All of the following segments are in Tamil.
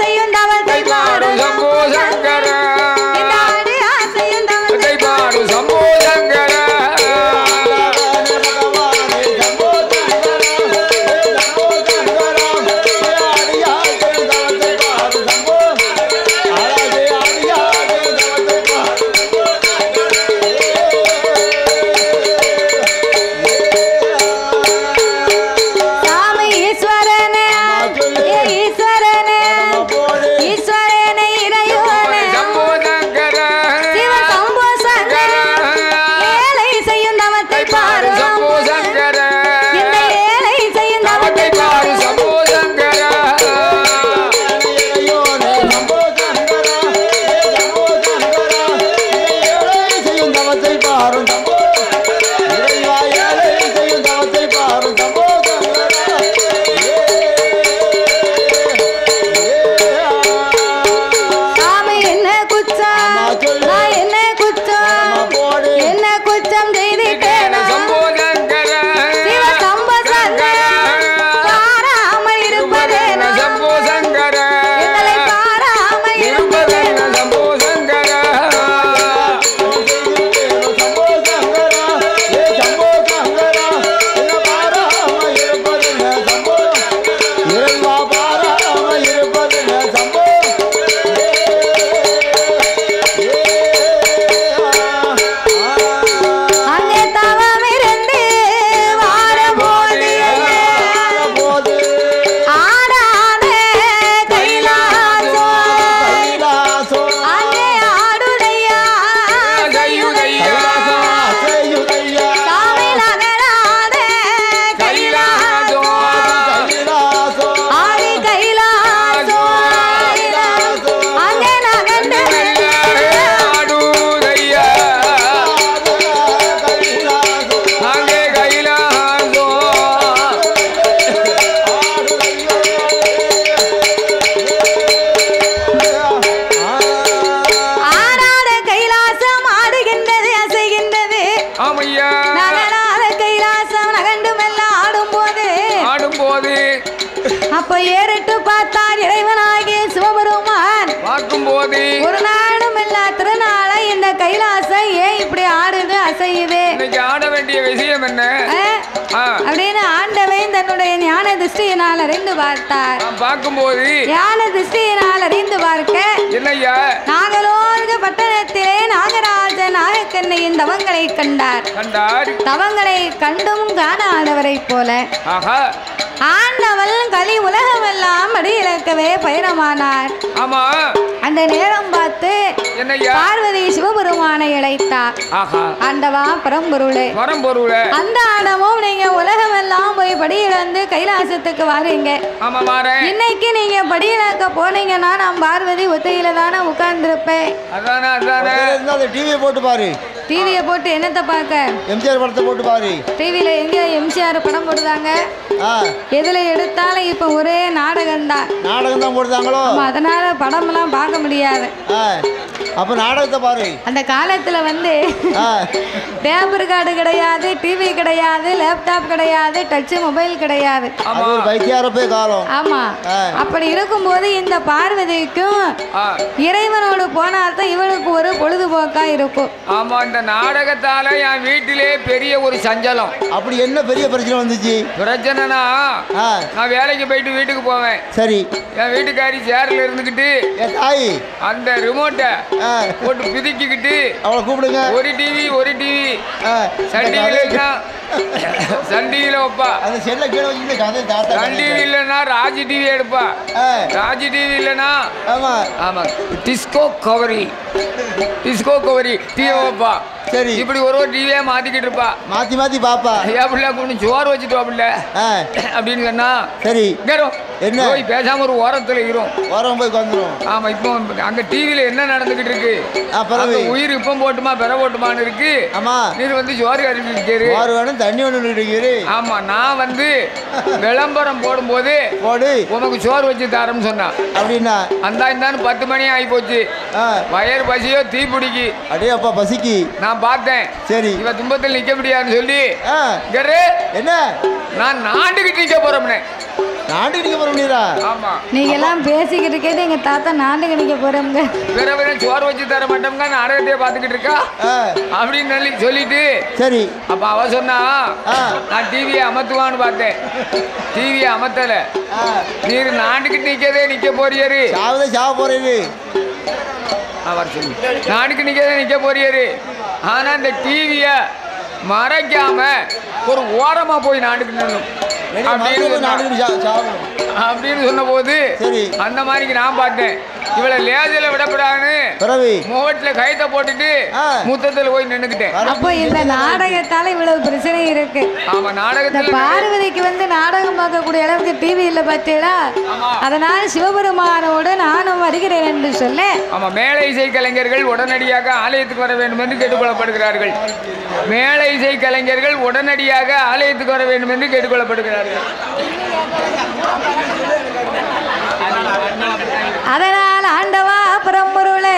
செய்யும் தவத்தை பாரு சம்போ சங்கர இந்த அடியார் செய்யும் தவத்தை பாரு சம்போ சங்கர அப்படின்னு ஆண்டவன் தன்னுடைய ஞான திருஷ்டியினால் அறிந்து பார்த்தார். பார்க்கும்போது ஞான திருஷ்டியினால் அறிந்து பார்க்க என்னையா நாகலோக பட்டணத்திலே நாகராஜ நாகக்கண்ணையின் தவங்களை கண்டார். தவங்களை கண்டும் காணாதவரை போல ஆண்டவள் கலி உலகமெல்லாம் அடியிறக்கவே பயணமானார். ஆமா அந்த நேரம் பார்த்து பார்வதி சிவபெருமானை அழைத்தார். ஆண்டவா பரம்பொருளே அந்த ஆண்டமும் நீங்க உலகமெல்லாம் போய் படியிழந்து கைலாசத்துக்கு வாரீங்க. இன்னைக்கு நீங்க படியிழக்க போனீங்கன்னா நான் பார்வதி ஒத்தையில தானே உட்கார்ந்துருப்பேன். டிவியை போட்டு பாரு. டிவியை போட்டு என்னத்தை பார்க்க? எம்ஜிஆர் படத்தை போட்டு பாரு. டிவியில எங்க எம்ஜிஆர் படம் போடுறாங்க? எதுல எடுத்தாலும் இப்ப ஒரே நாடகம் தான் போடுறாங்களோ. அதனால படம் எல்லாம் பார்க்க முடியாது. அப்ப நாடகத்தை பாரு. அந்த காலத்துல வந்து டேப் ரெக்கார்டு கிடையாது, டிவி கிடையாது, லேப்டாப் கிடையாது, டச் மொபைல் கிடையாது. ஆமா அப்படி இருக்கும்போது இந்த பார்வதிக்கும் இறைவனோடு போனாதான் இவனுக்கு ஒரு பொழுதுபோக்கா இருக்கும். ஆமா இந்த நாடகத்தால என் வீட்டிலே பெரிய ஒரு சஞ்சலம். அப்படி என்ன பெரிய பிரச்சனை வந்துச்சு? பிரச்சனைனா நான் வேலைக்கு போயிட்டு வீட்டுக்கு போவேன். சரி என் வீட்டுக்காரி சேர்ல இருந்துகிட்டு அந்த ரிமோட்டை போட்டு பிதிக்கிட்டு அவளை கூப்பிடுங்க. ஒரு டிவி சன் டிவில வைப்பா. அந்த செல்ல கீழே வச்சுட்டு சன் டிவி இல்லைன்னா ராஜ் டிவி எடுப்பா. ராஜ் டிவி இல்லைன்னா ஆமா டிஸ்கோ கவரி டிவி வைப்பா. சரி இப்படி ஒரு டிவியே மாத்திக்கிட்டு இருப்பா. மாத்தி பாப்பா. பிள்ளை கொஞ்சம் சோறு வச்சுட்டு பிள்ளை அப்படின்னு சொன்னா சரி என்ன போய் பேசாம ஒரு ஓரத்துல ஓரம் போய் வந்துடும். ஆமா இப்போ அங்க டிவில என்ன நடந்துகிட்டு இருக்கு? உயிர் இப்ப போட்டுமா பெற போட்டுமான்னு இருக்கு. ஆமா நீர் வந்து சோறு கறிக்கிட்டு சோறு வேணும் தண்ணி ஒண்ணு. ஆமா நான் வந்து விளம்பரம் போடும் போது உனக்கு சோறு வச்சு தரேன்னு சொன்னா அப்படின்னா இந்தான்னு 10 மணி ஆகி போச்சு. வயறு பசியோ தீ பிடிக்கி அடே அப்பா பசிக்கு நான் பார்த்தேன். சரி இவ துன்பத்தில் நிக்க முடியாதுன்னு சொல்லி என்ன நான் நாட்டுக்கிட்டு நிக்க போறோம்னே. நாட்டுக்கு நிக்க போற முடியுதா? ஆமா நீங்க எல்லாம் பேசிக்கிட்டு கேட்டு எங்க தாத்தா நாட்டுக்கு நிக்க போறோம்ங்க. பிறகு சோறு வச்சு தர மாட்டோம்ங்க நாடகத்தையே பார்த்துக்கிட்டு இருக்கா அப்படின்னு சொல்லிட்டு சரி. அப்ப அவ சொன்னா நான் டிவியை அமர்த்துவான்னு பார்த்தேன். டிவியை அமர்த்தல. நீர் நாட்டுக்கு நிக்க போறியாரு. சாவ போறீரு. நாட்டுக்கு நிக்க போறியாரு. ஆனா இந்த டிவிய மறைக்காம ஒரு ஓரமா போய் நாட்டுக்கு நின்னும் அப்படின்னு சொன்ன போது அந்த மாதிரி நான் பார்த்தேன். இவளை லேஜில விடப்படாதுன்னு முகத்துல கைத்த போட்டுட்டு முத்தத்துல போய் நின்னுக்கிட்டேன். அப்போ இந்த நாடகத்தால இவ்வளவு பிரச்சனை இருக்கு. ஆமா நாடகத்துல பார்வதிக்கு வந்து நாடகம் பார்க்கக்கூடிய அளவுக்கு டிவி இல்ல பார்த்தீங்களா? அதனால் சிவபெருமானோடு நானும் வருகிறேன் என்று சொல்ல ஆமா மேலை இசை கலைஞர்கள் உடனடியாக ஆலயத்துக்கு வர வேண்டும் என்று கேட்டுக்கொள்ளப்படுகிறார்கள். மேலை இசை கலைஞர்கள் உடனடியாக ஆலயத்துக்கு வர வேண்டும் என்று கேட்டுக்கொள்ளப்படுகிறார்கள். அதனால் ஆண்டவா பரம்பொருளே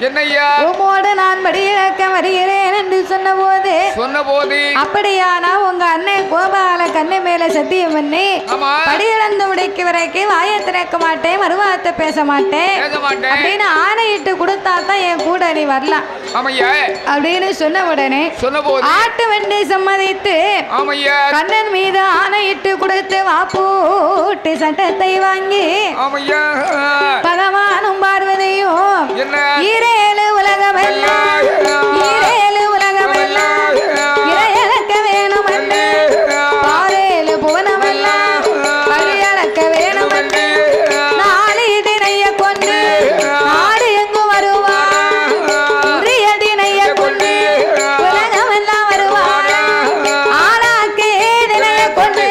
என்னையா உம்மோடு நான் படியிறக்க வருகிறேன் என்று சொன்ன போது அப்படியானா உங்க அண்ணன் கோபால கண்ணை மேல சத்தியம் பண்ணி படியிழந்து முடிக்க வரைக்கும் வாயை திறக்க மாட்டேன் மறுவார்த்தை பேச மாட்டேன் அப்படின்னு ஆணையிட்டு கொடுத்தா தான் என் கூட நீ வரலாம் அப்படின்னு சொன்ன உடனே ஆட்டு வண்டி சம்மதித்து கண்ணன் மீது ஆணையிட்டு கொடுத்து வாப்பூட்டு சட்டத்தை வாங்கி பகவானும் பார்வதியும் ஈரேழு உலகமெல்லாம் இறையளக்க வேணும் என்று பாரேழு புவனமெல்லாம் பழியளக்க வேணும் என்று நாளை தினைய கொண்டு நாடு எங்கு வருவார் உரிய தினைய கொண்டு உலகமெல்லாம் வருவார் ஆளாக்கே தினைய கொண்டு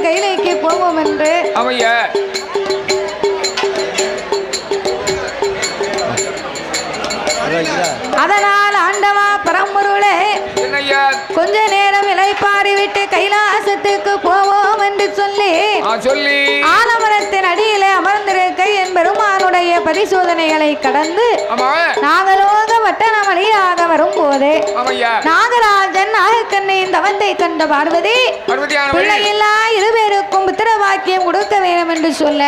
கைலைக்கு போவோம் என்று அதனால் ஆண்டவா பரம்பொருளே கொஞ்ச நேரம் இளைப்பாரி விட்டு கைலாசத்துக்கு போவோம் என்று சொல்லி ஆலமரத்தின் அடியிலே அமர்ந்திருக்க என் பெருமானுடைய பரிசோதனைகளை கடந்து நாகலோக வட்டணமணியாக வரும்போது நாகராஜன் நாகக்கண்ணின் தவத்தை கண்ட பார்வதி பிள்ளையில்லா இருவேருக்கும் புத்திர வாக்கியம் கொடுக்க வேண்டும் என்று சொல்ல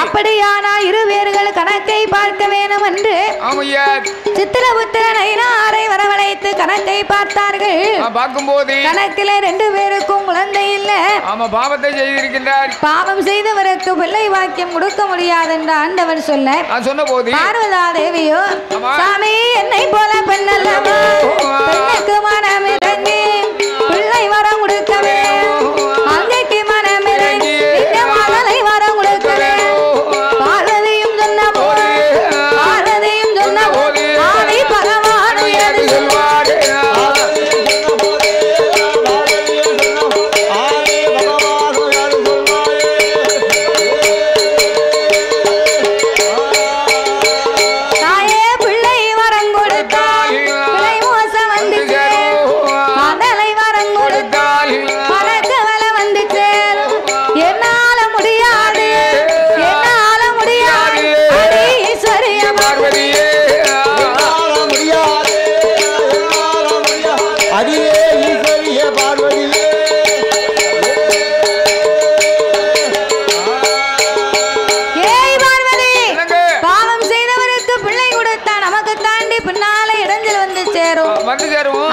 அப்படியானா இருவேர்கள் கணக்கை பார்க்க வேண்டும் என்று சித்திரபுத்திரன் ஐநாரை வரவழைத்து கணக்கை பார்த்தார்கள். கணக்கிலே 2 பேருக்கும் குழந்தை இல்ல. பாவத்தை செய்திருக்கின்றார். பாவம் செய்தவருக்கு பிள்ளை வாக்கியம் கொடுக்க முடியாது என்று ஆண்டவர் சொல்ல பார்வதா தேவியோ சாமி என்னை போல பெண்ணல்லவா பெண்ணுக்கு மனமிறங்கி பிள்ளை வரம் கொடுக்கவே அங்கைக்கு மனமிறங்கி மகளை வரம் கொடுக்கவே பார்வதியும் சொன்ன போது ஆதி பகவான் உயர்ந்து சொல்வார்.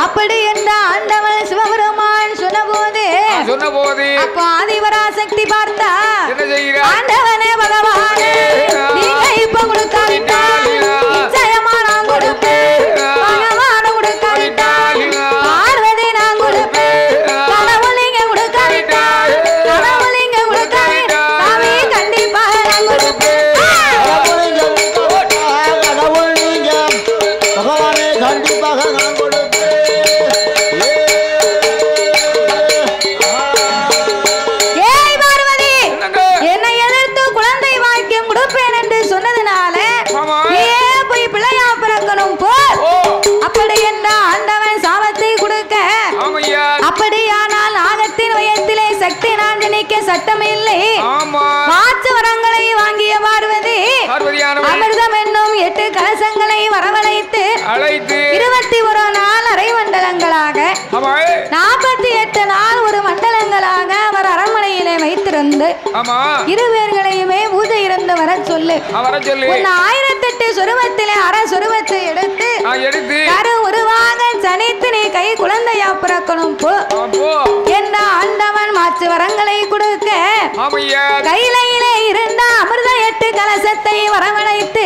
அப்படி என்ற ஆண்டவன் சிவபெருமான் சொன்னபோது சொன்ன போது அப்போ ஆதிபராசக்தி பார்த்தா என்ன செய்கிறார்? ஆண்டவனே பகவானே நீங்க இப்ப கொடுக்காவிட்டால் நிச்சயமா நான் கொடுப்பேன். பகவான கொடுக்காவிட்டால் பார்வதி நான் கொடுப்பேன். கடவுள் நீங்க கொடுக்காவிட்டால் கடவுள் நீங்க கொடுக்காவிட்டால் சாமி கண்டிப்பாக நான் கொடுப்பேன். கடவுள் நீங்க பகவானே கண்டிப்பாக நான் கொடுப்பேன். ஏய் பார்வதி என்னை எதிர்த்து குழந்தை வாக்கியம் கொடுப்பேன் என்று சொன்னதுனால நீயே போய் பிள்ளையா பிறக்கணும் போ. அப்படி என்ற ஆண்டவன் சாபத்தை கொடுக்க அப்படியானால் நாகத்தின் வயத்திலே சக்தி நான் நினைக்க சட்டம் இல்லை. மாற்று வரங்களை வாங்கிய பார்வதி அமிர்தம் என்னும் 8 கலசங்களை வரவழைத்து 21 நாள் அரை மண்டலங்களாக 48 நாள் ஒரு மண்டலங்களாக அவர் அரண்மனையிலே வைத்திருந்து இருவேர்களையுமே பூஜை இருந்து வர சொல்லு. 1008 சொருவத்திலே அரை சொருவத்தை எடுத்து கரு உருவாக சனித்து நீ கை குழந்தையா பிறக்கணும் போ என்ற ஆண்டவன் மாற்று வரங்களை கொடுக்க கையிலே இருந்த அமிர்த 8 கலசத்தை வரவழைத்து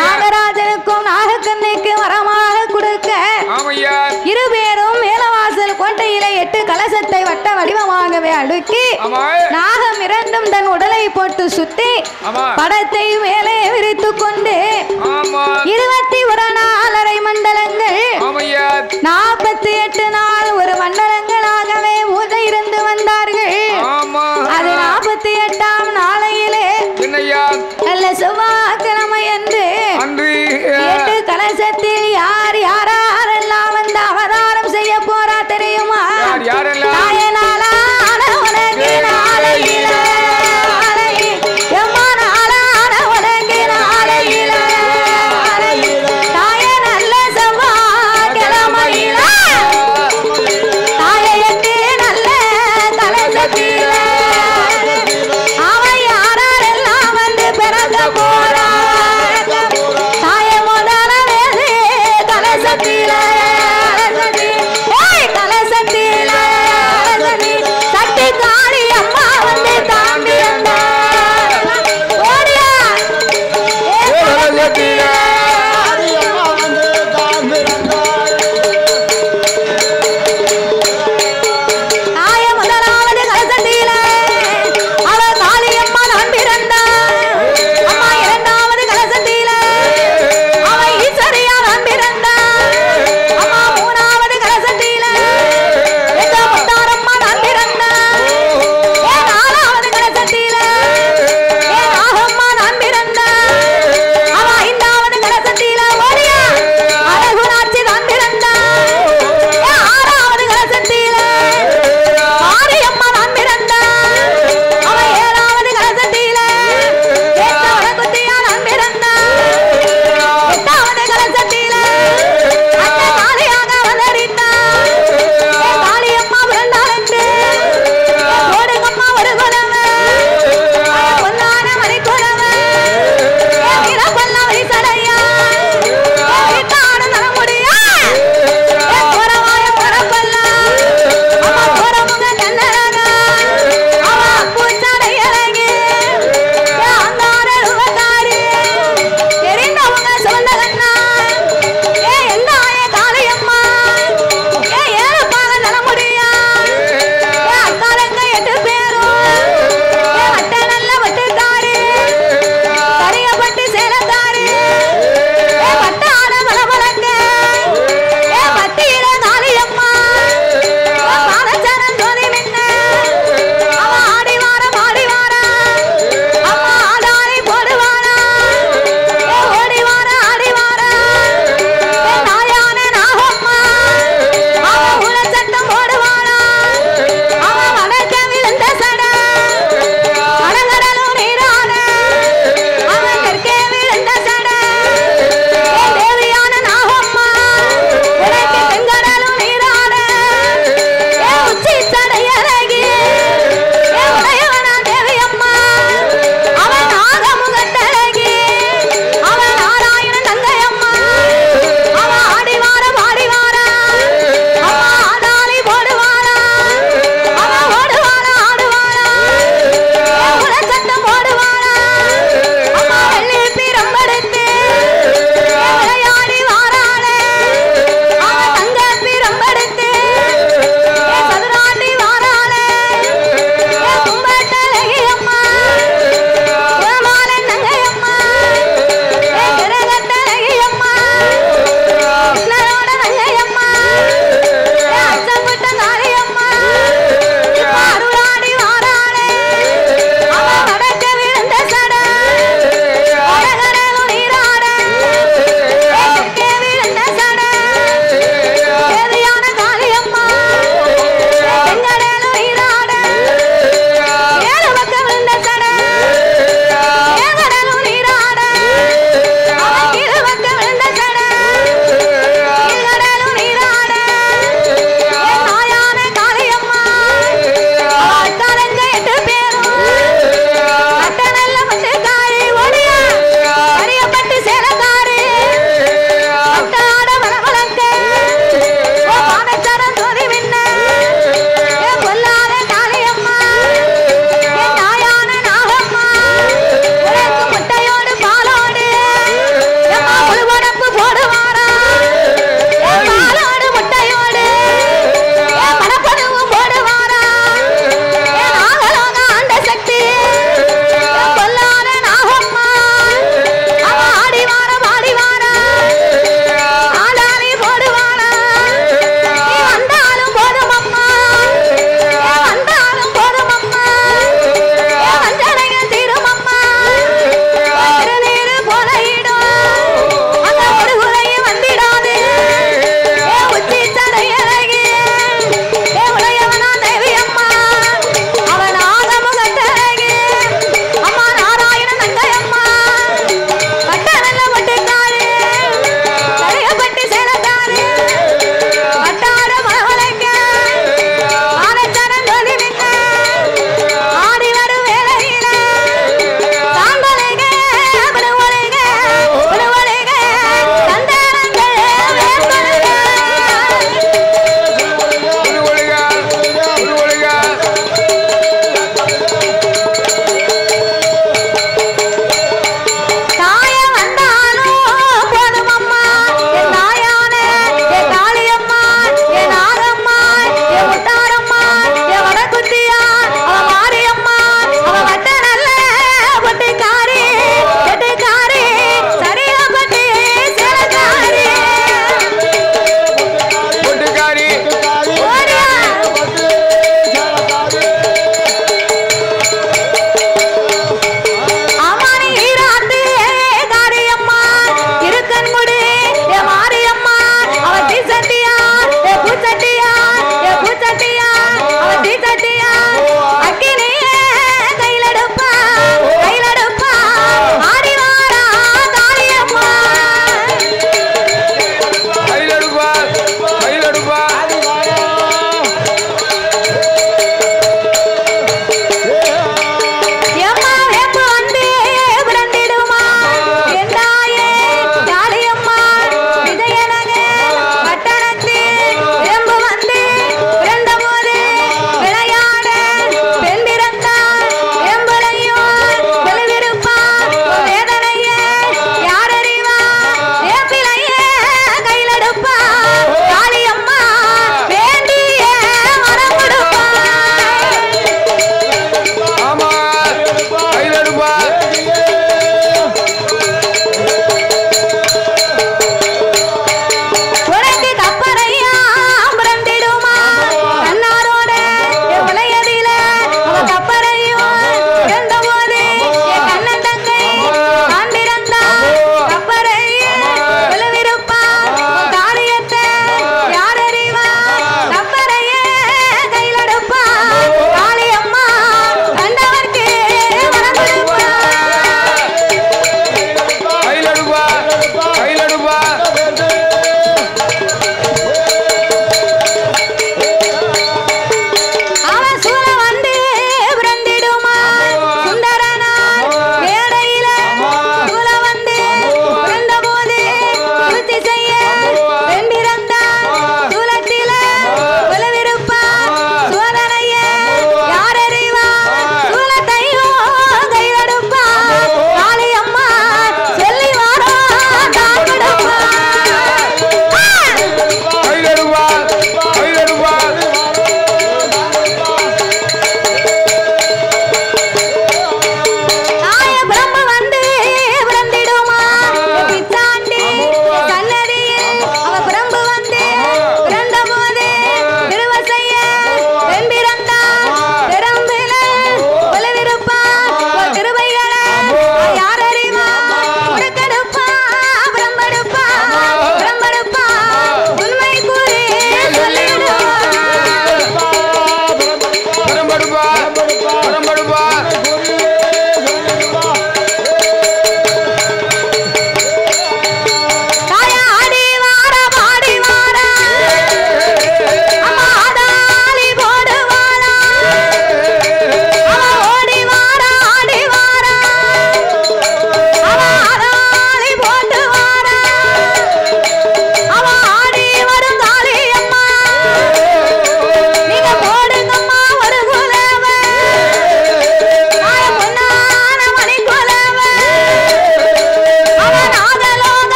நாகராஜனுக்கும் நாகக்கண்ணைக்கு வரமாக கொடுக்க இருபேரும் மேலவாசல் கோட்டையிலே 8 கலசத்தை வட்ட வடிவமாகவே அடுக்கி நாகம் இரண்டும் தன் உடலை போட்டு சுத்தி படத்தை மேலே விரித்து கொண்டு